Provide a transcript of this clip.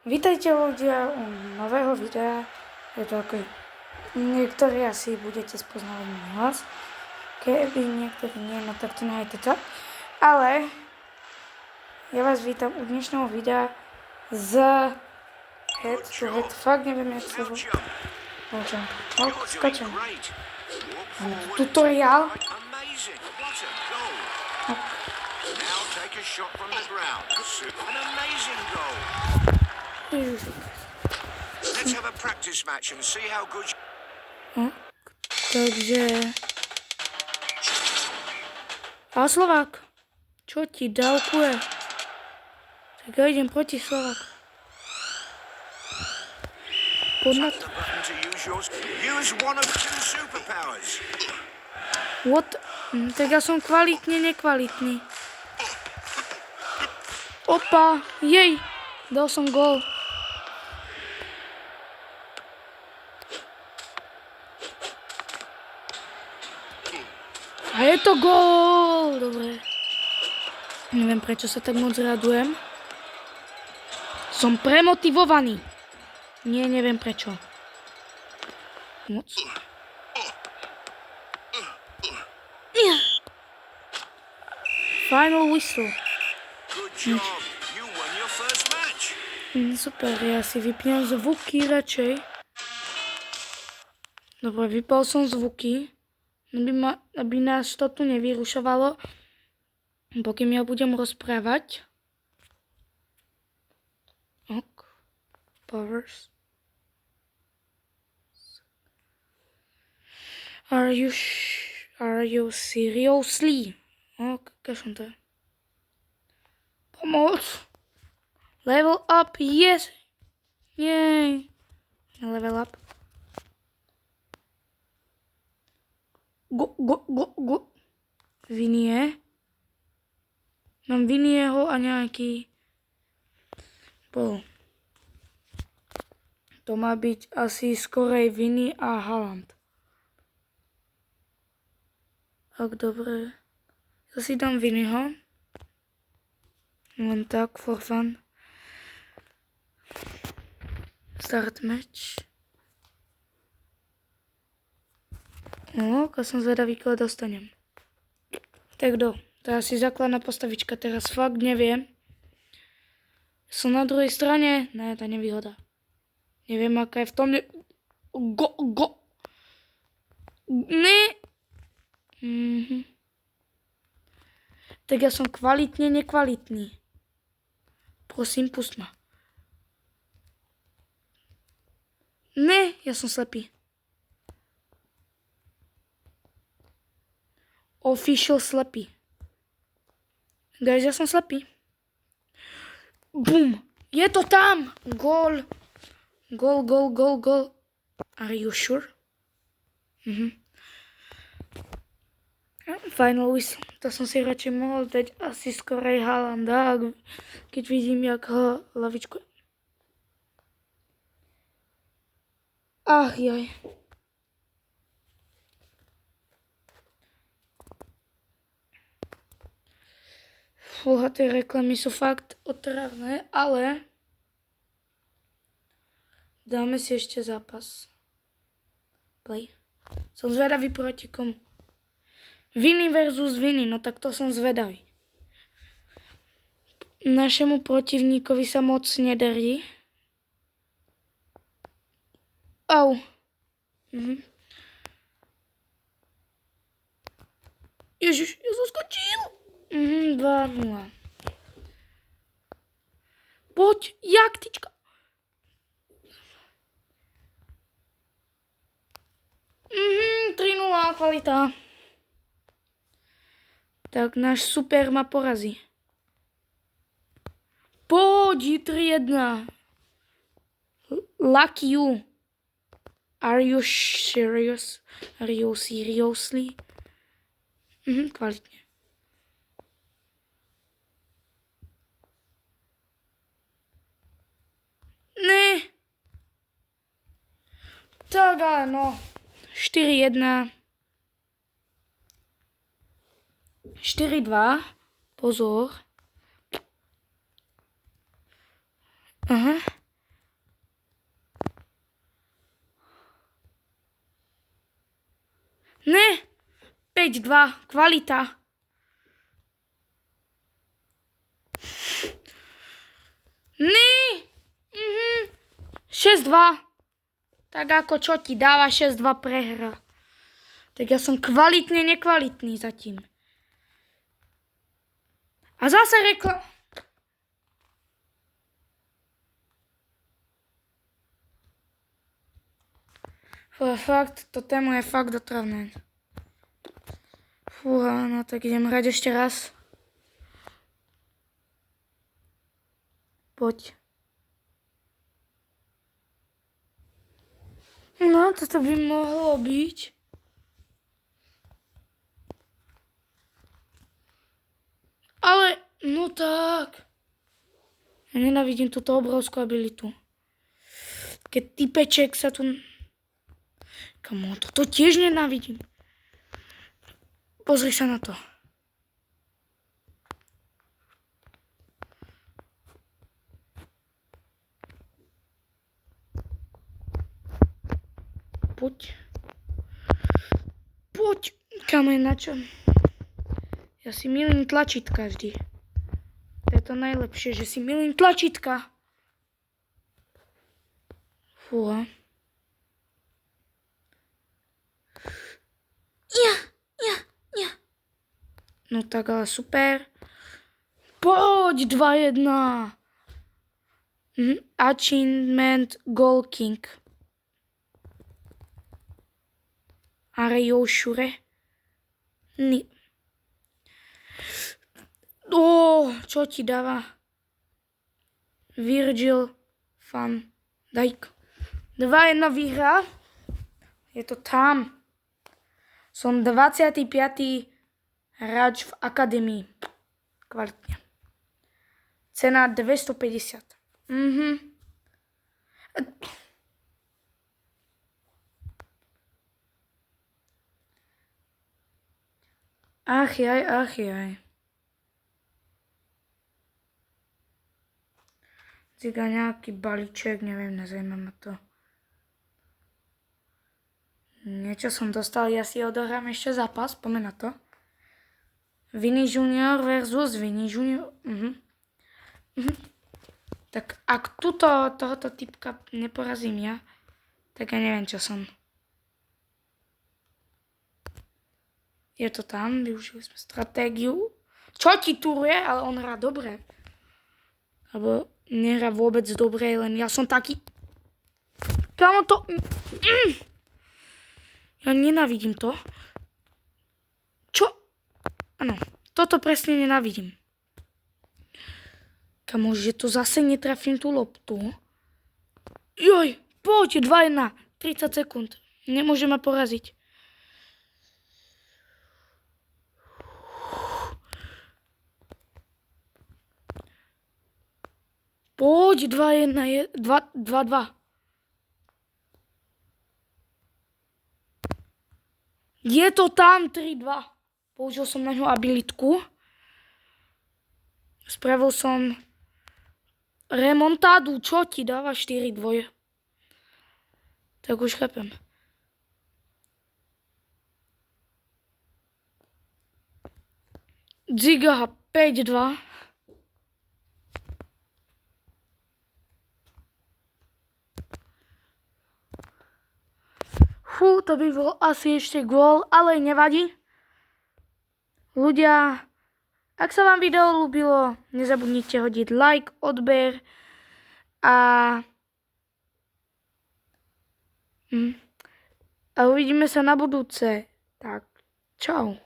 Vítajte ľudia u nového videa. Je to ako niektorí asi budete spoznávať môj hlas. Keby niektorí nie, no tak to nehajte to. Ale ja vás vítam u dnešného videa z Head to Head. Fakt neviem, jak sa volá. Skočím. Tutoriál. Let's have a practice match and see how good Takže... A Slovák, čo ti dávkuje? Tak ja idem proti Slovák. Podľa to. Use one of two superpowers. What? Tak ja som kvalitne nekvalitný. Opa, jej, dal som gól. A je to gól! Dobre. Neviem, prečo sa tak moc radujem. Som premotivovaný. Nie, neviem prečo. Moc. Final whistle. Good job. You won your first match. Super, ja si vypnem zvuky radšej. Dobre, vypal som zvuky. Aby nás to tu nevyrušovalo, pokým ja budem rozprávať. Ok. Powers. Are you seriously? Ok, som to. Pomoc. Level up, yes. Yay. Level up. Go. Vinie. Mám Vinieho a nejaký bol. To má byť asi skorej Vini a Haaland. Tak dobre. Ja si dám Viniho. Len tak, for fun. Start match. No, keď som zvedavý, koho dostanem. Tak to je asi základná postavička, teraz fakt neviem. Som na druhej strane, ne, to je nevýhoda. Neviem, aká je v tom... Go! Ne! Tak ja som kvalitne nekvalitný. Prosím, pust ma. Ne, ja som slepý. Official slepý. Guys, ja som slepý. Bum! Je to tam! Gól. Are you sure? Final whistle. To som si radšej mohol dať asi skorej Haalanda, keď vidím, jak ho lavičkuje. Ach, jaj. Fúha, tie reklamy sú fakt otravné, ale dáme si ešte zápas. Play. Som zvedavý proti komu. Vini versus Vini, no tak to som zvedavý. Našemu protivníkovi sa moc nedarí. Au. Ježiš, ja som skočil. 2-0. Poď, jaktička. 3-0, kvalita. Tak náš super ma porazí. Poď, 3-1. Lucky you. Are you serious? Are you seriously? Kvalitne. Ne. Tak áno. 4-1. 4-2. Pozor. Aha. Ne, 5-2, kvalita. Ne, 6-2. Tak ako čo ti dáva 6-2 prehra. Tak ja som kvalitne nekvalitný zatím. A zase Fakt, to téma je fakt otravné. Fúha, no tak idem hrať ešte raz. Poď. No, toto by mohlo byť. Ale, no tak. Ja nenávidím túto obrovskú abilitu. Keď typeček sa tu... Kamo, toto tiež nenávidím. Pozri sa na to. Poď. Poď. Kamo, na čo? Ja si milím tlačítka vždy. To je to najlepšie, že si milím tlačítka. Fúha. Ja. No tak ale super. Poď, 2-1. Achievement Goal King. Areyoshire. Čo ti dáva? Virgil van Dijk. 2-1 výhra. Je to tam. Som 25. hráč v akadémii. Kvalitne. Cena 250. Ach jaj. Ziga nejaký balíček, neviem, nezaujíma ma to. Niečo som dostal, ja si odohrám ešte zápas, poďme na to. Vini Junior versus Vini Junior. Tak ak tohoto typka neporazím ja, tak ja neviem, čo som. Je to tam, využili sme stratégiu. Čo ti turuje, ale on hrá dobre. Alebo nehrá vôbec dobre, len ja som taký... Kámo to... Ja nenávidím to. Čo? Áno, toto presne nenávidím. Kámo, že to zase netrafím tú loptu. Joj, poď, 2-1, 30 sekúnd. Nemôže ma poraziť. Poď, 2-1, 2-2. Je to tam, 3-2. Použil som na ňu abilitku. Spravil som remontádu. Čo ti dáva 4-2? Tak už chápem. Ziga 5-2. To by bol asi ešte gól, ale nevadí. Ľudia, ak sa vám video ľúbilo, nezabudnite hodiť like, odber a uvidíme sa na budúce. Tak, čau.